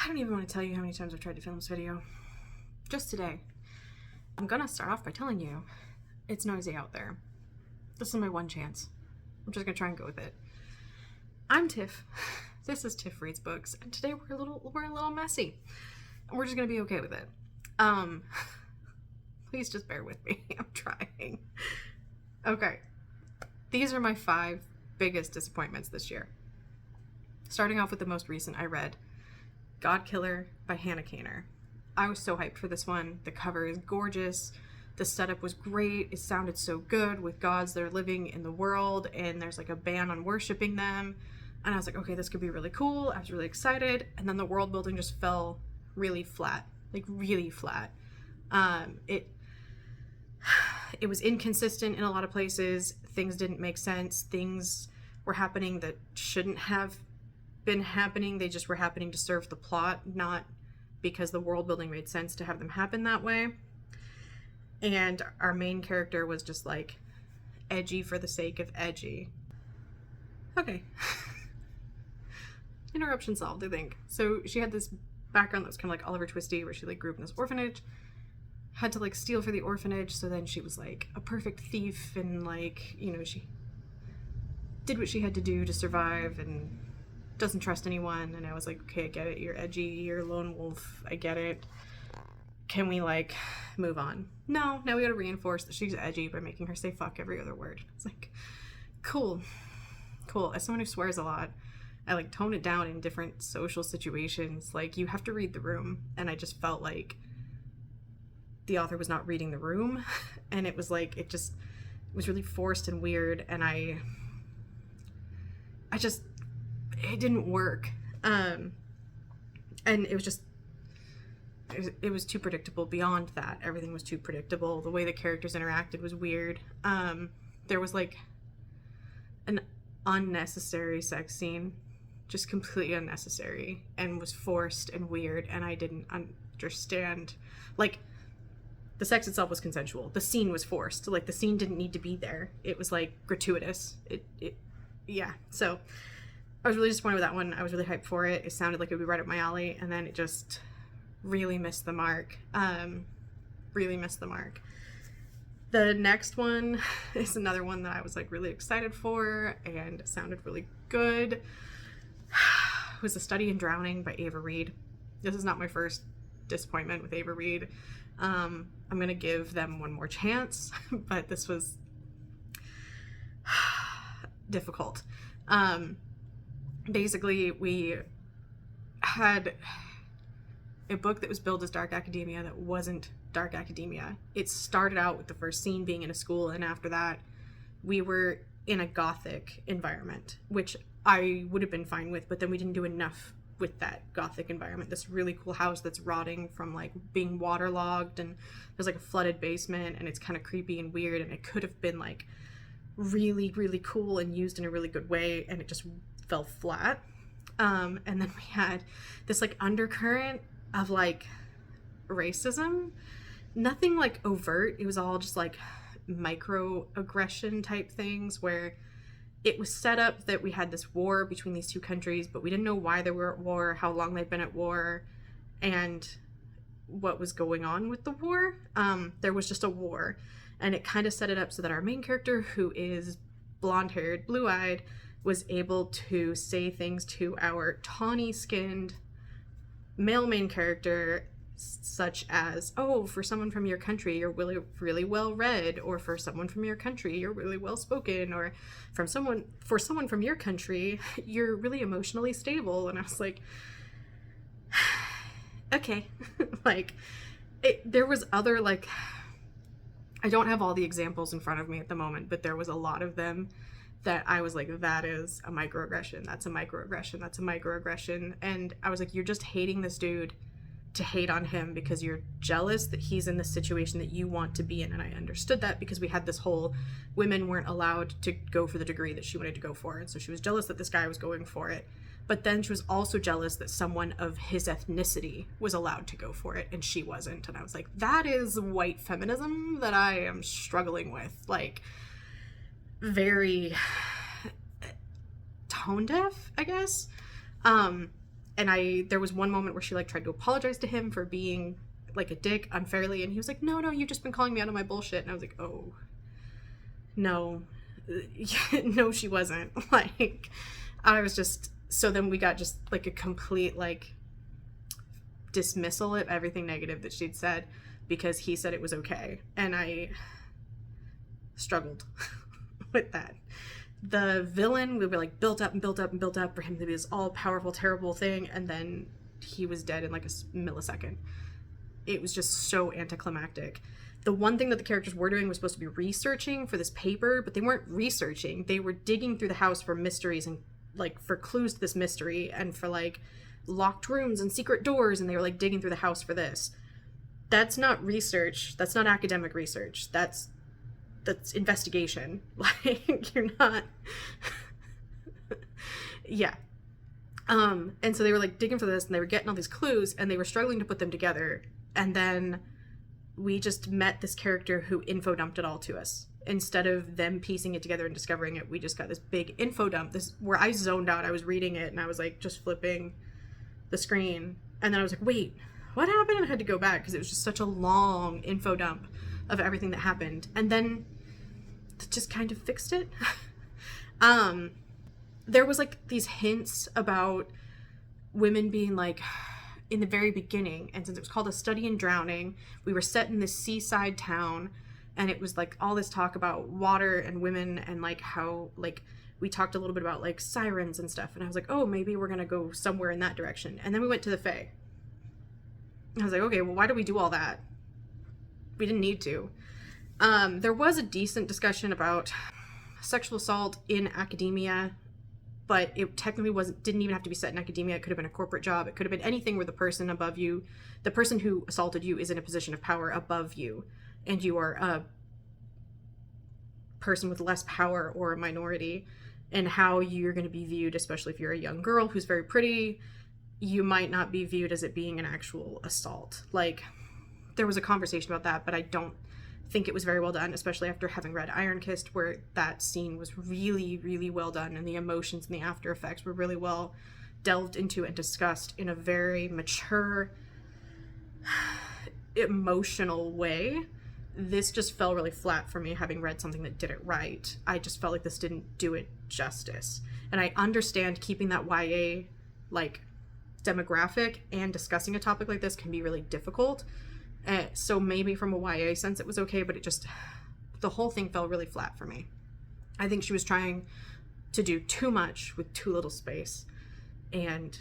I don't even want to tell you how many times I've tried to film this video. Just today. I'm gonna start off by telling you it's noisy out there. This is my one chance. I'm just gonna try and go with it. I'm Tiff. This is Tiff Reads Books, and today we're a little messy. And we're just gonna be okay with it. Please just bear with me. I'm trying. Okay. These are my 5 biggest disappointments this year. Starting off with the most recent I read, God Killer by Hannah Kaner. I was so hyped for this one. The cover is gorgeous. The setup was great. It sounded so good with gods that are living in the world, and there's like a ban on worshiping them. And I was like, okay, this could be really cool. I was really excited. And then the world building just fell really flat, like really flat. It was inconsistent in a lot of places. Things didn't make sense. Things were happening that shouldn't have been happening. They just were happening to serve the plot, not because the world building made sense to have them happen that way. And our main character was just like edgy for the sake of edgy. Okay. Interruption solved, I think. So she had this background that was kind of like Oliver Twisty, where she like grew up in this orphanage, had to like steal for the orphanage, so then she was like a perfect thief, and like, you know, she did what she had to do to survive and doesn't trust anyone. And I was like, okay, I get it, you're edgy, you're a lone wolf, I get it. Can we like move on? No, now we gotta reinforce that she's edgy by making her say fuck every other word. It's like, cool. As someone who swears a lot, I like tone it down in different social situations. Like, you have to read the room, and I just felt like the author was not reading the room, and it was like, it was really forced and weird, and it didn't work. And it was just, it was too predictable. Beyond that, everything was too predictable. The way the characters interacted was weird. There was like an unnecessary sex scene, just completely unnecessary, and was forced and weird, and I didn't understand. Like, the sex itself was consensual. The scene was forced. Like, the scene didn't need to be there. It was like gratuitous. Yeah. So I was really disappointed with that one. I was really hyped for it. It sounded like it would be right up my alley, and then it just really missed the mark. Really missed the mark. The next one is another one that I was like really excited for, and it sounded really good. It was A Study in Drowning by Ava Reid. This is not my first disappointment with Ava Reid. I'm gonna give them one more chance, but this was difficult. Basically, we had a book that was billed as dark academia that wasn't dark academia. It started out with the first scene being in a school, and after that we were in a gothic environment, which I would have been fine with, but then we didn't do enough with that gothic environment. This really cool house that's rotting from like being waterlogged, and there's like a flooded basement, and it's kind of creepy and weird, and it could have been like really, really cool and used in a really good way, and it just fell flat. And then we had this like undercurrent of like racism, nothing like overt. It was all just like microaggression type things, where it was set up that we had this war between these two countries, but we didn't know why they were at war, how long they'd been at war, and what was going on with the war. There was just a war, and it kind of set it up so that our main character, who is blonde-haired, blue-eyed, was able to say things to our tawny-skinned male main character, such as, oh, for someone from your country, you're really, really well read, or for someone from your country, you're really well spoken, or for someone from your country, you're really emotionally stable. And I was like, okay. Like, there was other, like, I don't have all the examples in front of me at the moment, but there was a lot of them that I was like, that is a microaggression, that's a microaggression, that's a microaggression. And I was like, you're just hating this dude to hate on him because you're jealous that he's in the situation that you want to be in. And I understood that, because we had this whole, women weren't allowed to go for the degree that she wanted to go for, and so she was jealous that this guy was going for it. But then she was also jealous that someone of his ethnicity was allowed to go for it and she wasn't. And I was like, that is white feminism that I am struggling with. Like, very tone deaf, I guess. And there was one moment where she like tried to apologize to him for being like a dick unfairly, and he was like, no, you've just been calling me out on my bullshit. And I was like, oh no. No, she wasn't. Like, I was just, so then we got just like a complete like dismissal of everything negative that she'd said because he said it was okay, and I struggled with that. The villain, we were like built up for him to be this all-powerful, terrible thing, and then he was dead in like a millisecond. It was just so anticlimactic. The one thing that the characters were doing was supposed to be researching for this paper, but they weren't researching. They were digging through the house for mysteries and like for clues to this mystery and for like locked rooms and secret doors, and they were like digging through the house for this. That's not research. That's not academic research. That's investigation. Like, you're not. Yeah. And so they were like digging for this, and they were getting all these clues, and they were struggling to put them together. And then we just met this character who info dumped it all to us. Instead of them piecing it together and discovering it, we just got this big info dump. This where I zoned out. I was reading it, and I was like just flipping the screen, and then I was like, wait, what happened? And I had to go back because it was just such a long info dump of everything that happened, and then just kind of fixed it. There was like these hints about women being like in the very beginning, and since it was called A Study in Drowning, we were set in this seaside town, and it was like all this talk about water and women, and like how like we talked a little bit about like sirens and stuff, and I was like, oh, maybe we're gonna go somewhere in that direction. And then we went to the Fae. I was like, okay, well, why do we do all that? We didn't need to. There was a decent discussion about sexual assault in academia, but it technically didn't even have to be set in academia. It could have been a corporate job. It could have been anything where the person above you, the person who assaulted you, is in a position of power above you, and you are a person with less power or a minority, and how you're going to be viewed, especially if you're a young girl who's very pretty. You might not be viewed as it being an actual assault. Like, there was a conversation about that, but I don't think it was very well done, especially after having read Iron Kist, where that scene was really, really well done, and the emotions and the after effects were really well delved into and discussed in a very mature, emotional way. This just fell really flat for me, having read something that did it right. I just felt like this didn't do it justice. And I understand keeping that YA, like, demographic and discussing a topic like this can be really difficult. So maybe from a YA sense it was okay, but the whole thing fell really flat for me. I think she was trying to do too much with too little space, and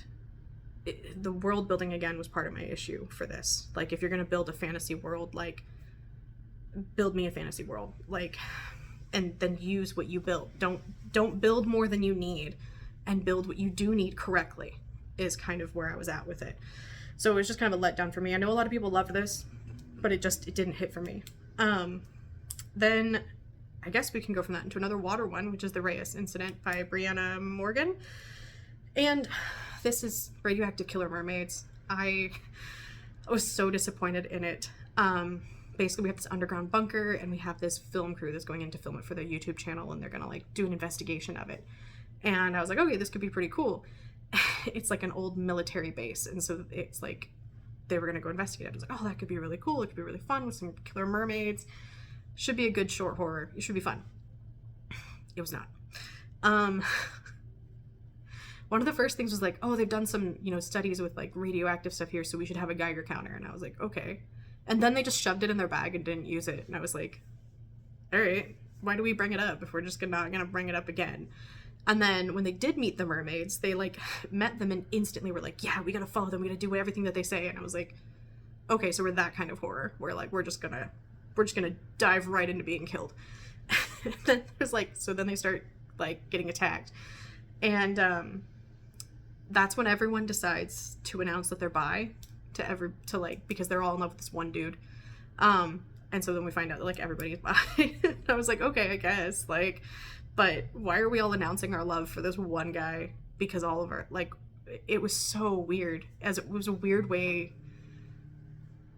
the world building again was part of my issue for this. Like, if you're gonna build a fantasy world, like, build me a fantasy world, like, and then use what you built. Don't build more than you need, and build what you do need correctly, is kind of where I was at with it. So it was just kind of a letdown for me. I know a lot of people loved this, but it didn't hit for me. Then I guess we can go from that into another water one, which is The Reyes Incident by Brianna Morgan. And this is Radioactive Killer Mermaids. I was so disappointed in it. Basically, we have this underground bunker, and we have this film crew that's going in to film it for their YouTube channel, and they're gonna like do an investigation of it. And I was like, okay, this could be pretty cool. It's like an old military base, and so it's like they were gonna go investigate it. I was like, oh, that could be really cool. It could be really fun with some killer mermaids. Should be a good short horror. It should be fun. It was not. One of the first things was like, oh, they've done some, studies with like radioactive stuff here, so we should have a Geiger counter. And I was like, okay. And then they just shoved it in their bag and didn't use it. And I was like, all right, why do we bring it up if we're just not gonna bring it up again? And then when they did meet the mermaids, they like met them and instantly were like, yeah, we gotta follow them. We gotta do everything that they say. And I was like, okay, so we're that kind of horror where like we're just gonna dive right into being killed. Then it was like, so then they start like getting attacked, and that's when everyone decides to announce that they're bi because they're all in love with this one dude. And so then we find out that like everybody's bi. I was like, okay, I guess, like, but why are we all announcing our love for this one guy? Because all of our, like, it was so weird. As it was a weird way,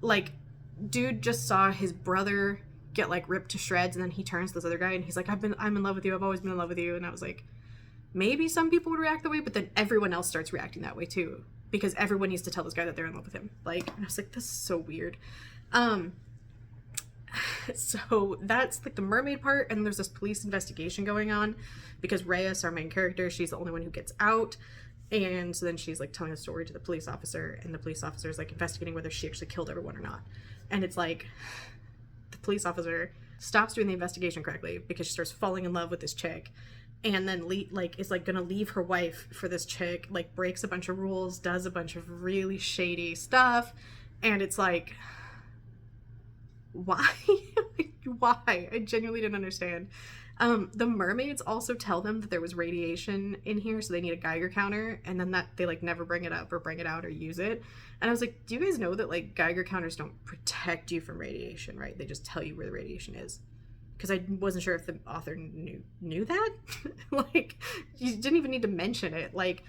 like, dude just saw his brother get like ripped to shreds, and then he turns to this other guy and he's like, I'm in love with you, I've always been in love with you. And I was like, maybe some people would react that way, but then everyone else starts reacting that way too. because everyone needs to tell this guy that they're in love with him. Like, and I was like, this is so weird. So that's like the mermaid part, and there's this police investigation going on because Reyes, our main character, she's the only one who gets out. And so then she's like telling a story to the police officer, and the police officer is like investigating whether she actually killed everyone or not. And it's like the police officer stops doing the investigation correctly because she starts falling in love with this chick, and then is like gonna leave her wife for this chick, like breaks a bunch of rules, does a bunch of really shady stuff, and it's like, why? Why? I genuinely didn't understand. The mermaids also tell them that there was radiation in here, so they need a Geiger counter, and then that they like never bring it up or bring it out or use it. And I was like, do you guys know that like Geiger counters don't protect you from radiation, right? They just tell you where the radiation is. Because I wasn't sure if the author knew that. Like, you didn't even need to mention it. Like,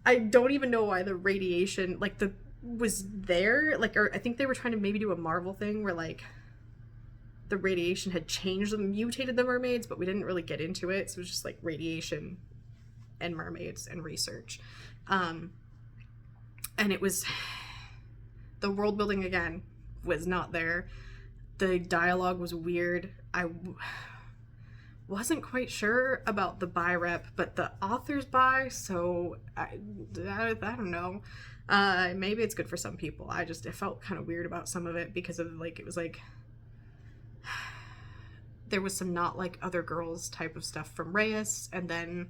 I don't even know why the radiation was there. Like, or I think they were trying to maybe do a Marvel thing where like the radiation had changed them, mutated the mermaids, but we didn't really get into it. So it was just like radiation and mermaids and research. And it was, the world building again was not there. The dialogue was weird. I wasn't quite sure about the bi rep, but the author's bi, so I don't know. Maybe it's good for some people. I felt kind of weird about some of it because of like, it was like, there was some not like other girls type of stuff from Reyes, and then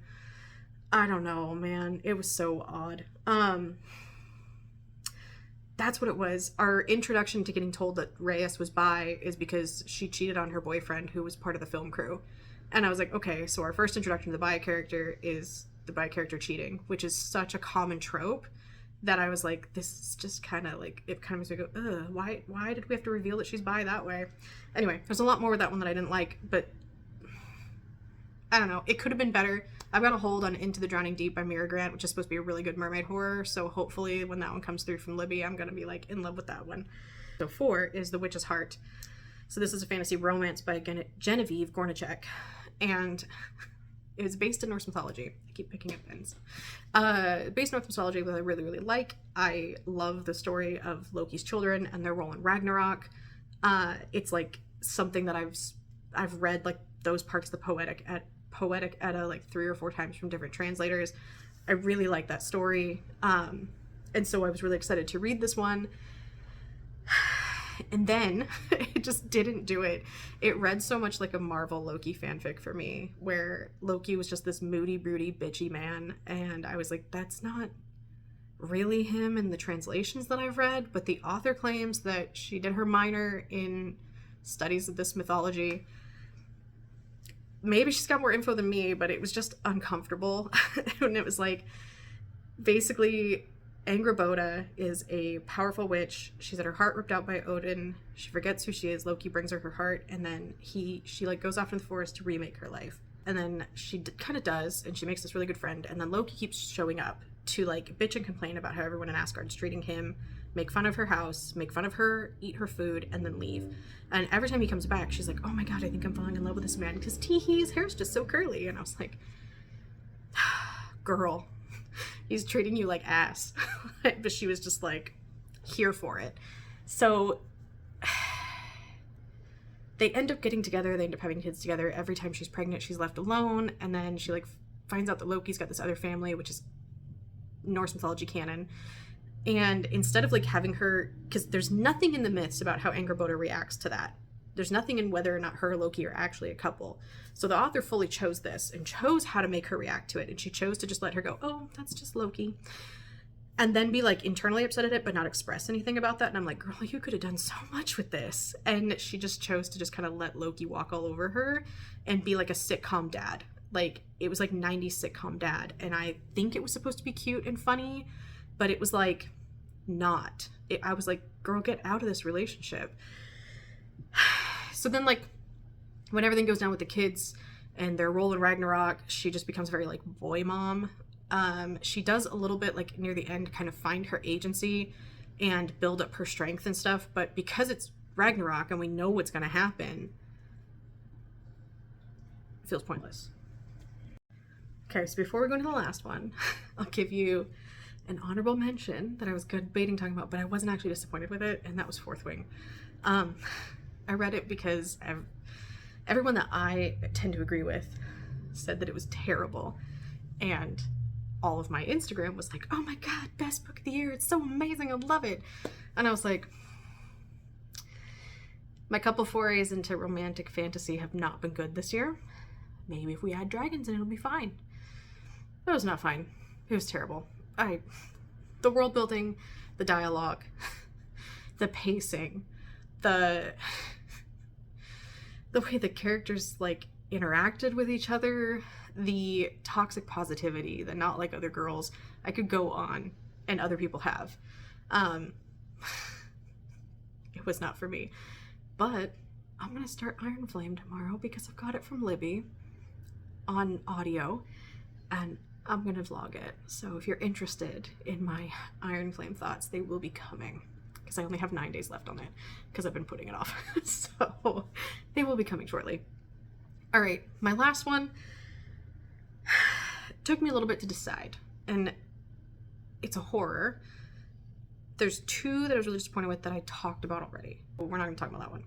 I don't know, man, it was so odd. That's what it was. Our introduction to getting told that Reyes was bi is because she cheated on her boyfriend who was part of the film crew. And I was like, okay, so our first introduction to the bi character is the bi character cheating, which is such a common trope that I was like, this is just kind of like, it kind of makes me go, ugh, why did we have to reveal that she's bi that way? Anyway, there's a lot more with that one that I didn't like, but I don't know. It could have been better. I've got a hold on Into the Drowning Deep by Mira Grant, which is supposed to be a really good mermaid horror, so hopefully when that one comes through from Libby, I'm going to be like in love with that one. So 4 is The Witch's Heart. So this is a fantasy romance by Genevieve Gornichek, and it was based in Norse mythology. I keep picking up pens. Based in Norse mythology that I really, really like. I love the story of Loki's children and their role in Ragnarok. It's like something that I've read like those parts of the Poetic Edda like 3 or 4 times from different translators. I really like that story. And so I was really excited to read this one. And then it just didn't do it. It read so much like a Marvel Loki fanfic for me, where Loki was just this moody, broody, bitchy man. And I was like, that's not really him in the translations that I've read, but the author claims that she did her minor in studies of this mythology. Maybe she's got more info than me, but it was just uncomfortable. And it was like, basically, Angrboda is a powerful witch. She's had her heart ripped out by Odin. She forgets who she is. Loki brings her heart, and then she like goes off in the forest to remake her life. And then she kind of does, and she makes this really good friend. And then Loki keeps showing up to like bitch and complain about how everyone in Asgard's treating him, make fun of her house, make fun of her, eat her food, and then leave. And every time he comes back, she's like, oh my god, I think I'm falling in love with this man because his hair's just so curly. And I was like, girl, he's treating you like ass. But she was just like here for it. So they end up getting together. They end up having kids together. Every time she's pregnant, she's left alone. And then she like finds out that Loki's got this other family, which is Norse mythology canon. And instead of like having her, because there's nothing in the myths about how Angrboda reacts to that. There's nothing in whether or not her and Loki are actually a couple. So the author fully chose this and chose how to make her react to it. And she chose to just let her go, oh, that's just Loki. And then be like internally upset at it, but not express anything about that. And I'm like, girl, you could have done so much with this. And she just chose to just kind of let Loki walk all over her and be like a sitcom dad. Like, it was like 90s sitcom dad. And I think it was supposed to be cute and funny, but it was like not. I was like, girl, get out of this relationship. So then like when everything goes down with the kids and their role in Ragnarok, she just becomes very like boy mom. She does a little bit like near the end kind of find her agency and build up her strength and stuff, but because it's Ragnarok and we know what's going to happen, it feels pointless. Okay, so before we go into the last one, I'll give you an honorable mention that I was debating talking about, but I wasn't actually disappointed with it, and that was Fourth Wing. I read it because everyone that I tend to agree with said that it was terrible, and all of my Instagram was like, oh my god, best book of the year, it's so amazing, I love it. And I was like, my couple forays into romantic fantasy have not been good this year. Maybe if we add dragons in, it'll be fine. It was not fine. It was terrible. The world building, the dialogue, the pacing, the way the characters like interacted with each other, the toxic positivity, the not like other girls. I could go on, and other people have. It was not for me. But I'm gonna start Iron Flame tomorrow because I've got it from Libby on audio, and I'm gonna vlog it. So if you're interested in my Iron Flame thoughts, they will be coming, because I only have 9 days left on it because I've been putting it off. So they will be coming shortly. All right, my last one took me a little bit to decide, and it's a horror. There's two that I was really disappointed with that I talked about already, but we're not gonna talk about that one.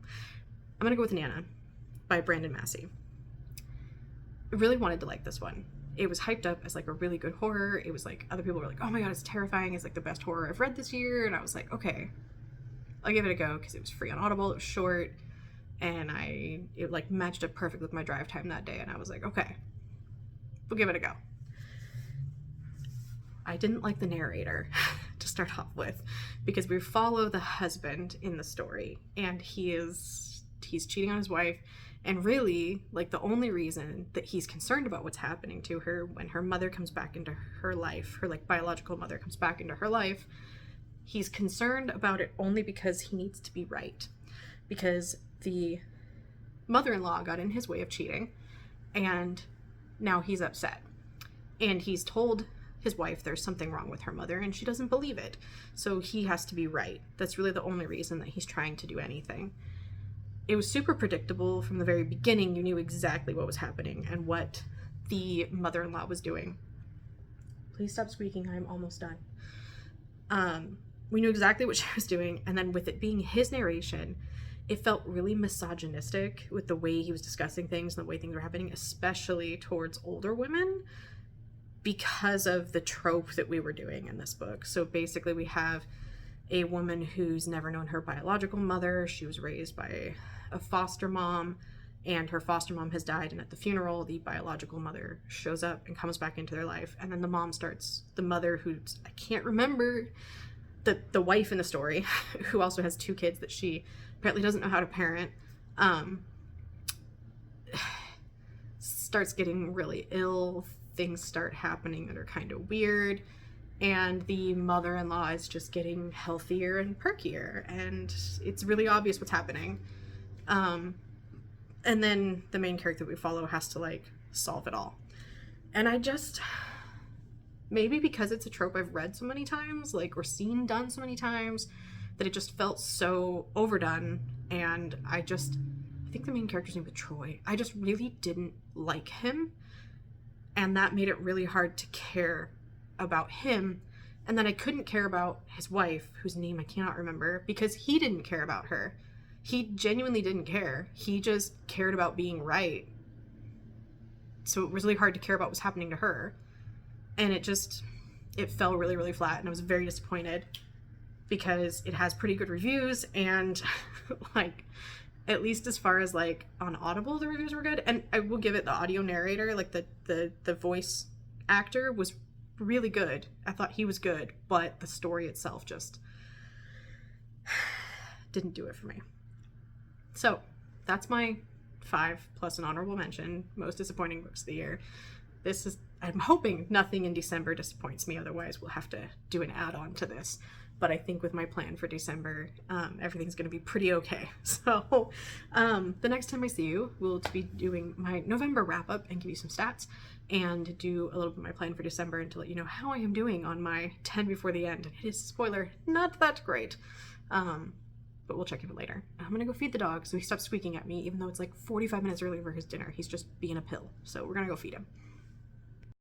I'm gonna go with Nana by Brandon Massey. I really wanted to like this one. It was hyped up as like a really good horror. It was like, other people were like, oh my god, it's terrifying, it's like the best horror I've read this year. And I was like, okay, I'll give it a go, because it was free on Audible, it was short, and it like matched up perfect with my drive time that day, and I was like, okay, we'll give it a go. I didn't like the narrator to start off with, because we follow the husband in the story, and he's cheating on his wife, and really, like, the only reason that he's concerned about what's happening to her when her mother comes back into her life, her like biological mother comes back into her life, he's concerned about it only because he needs to be right, because the mother-in-law got in his way of cheating, and now he's upset, and he's told his wife there's something wrong with her mother, and she doesn't believe it, so he has to be right. That's really the only reason that he's trying to do anything. It was super predictable from the very beginning. You knew exactly what was happening and what the mother-in-law was doing. Please stop squeaking, I'm almost done. We knew exactly what she was doing, and then with it being his narration, it felt really misogynistic with the way he was discussing things and the way things were happening, especially towards older women, because of the trope that we were doing in this book. So basically we have a woman who's never known her biological mother. She was raised by a foster mom, and her foster mom has died, and at the funeral the biological mother shows up and comes back into their life, and then the mother, who's, I can't remember, the wife in the story, who also has 2 kids that she apparently doesn't know how to parent, starts getting really ill. Things start happening that are kind of weird, and the mother-in-law is just getting healthier and perkier, and it's really obvious what's happening. And then the main character that we follow has to like solve it all. And I just, maybe because it's a trope I've read so many times, like, or seen done so many times, that it just felt so overdone. And I think the main character's name was Troy. I just really didn't like him, and that made it really hard to care about him. And then I couldn't care about his wife, whose name I cannot remember, because he didn't care about her. He genuinely didn't care. He just cared about being right. So it was really hard to care about what was happening to her. And it fell really, really flat, and I was very disappointed, because it has pretty good reviews, and like, at least as far as like on Audible, the reviews were good. And I will give it, the audio narrator, like the voice actor, was really good. I thought he was good, but the story itself just didn't do it for me. So that's my 5 plus an honorable mention, most disappointing books of the year. I'm hoping nothing in December disappoints me, otherwise we'll have to do an add-on to this. But I think with my plan for December, everything's going to be pretty okay. So the next time I see you, we'll be doing my November wrap-up and give you some stats, and do a little bit of my plan for December, and to let you know how I am doing on my 10 before the end. And it is, spoiler, not that great. But we'll check in later. I'm going to go feed the dog so he stops squeaking at me, even though it's like 45 minutes early for his dinner. He's just being a pill. So we're going to go feed him.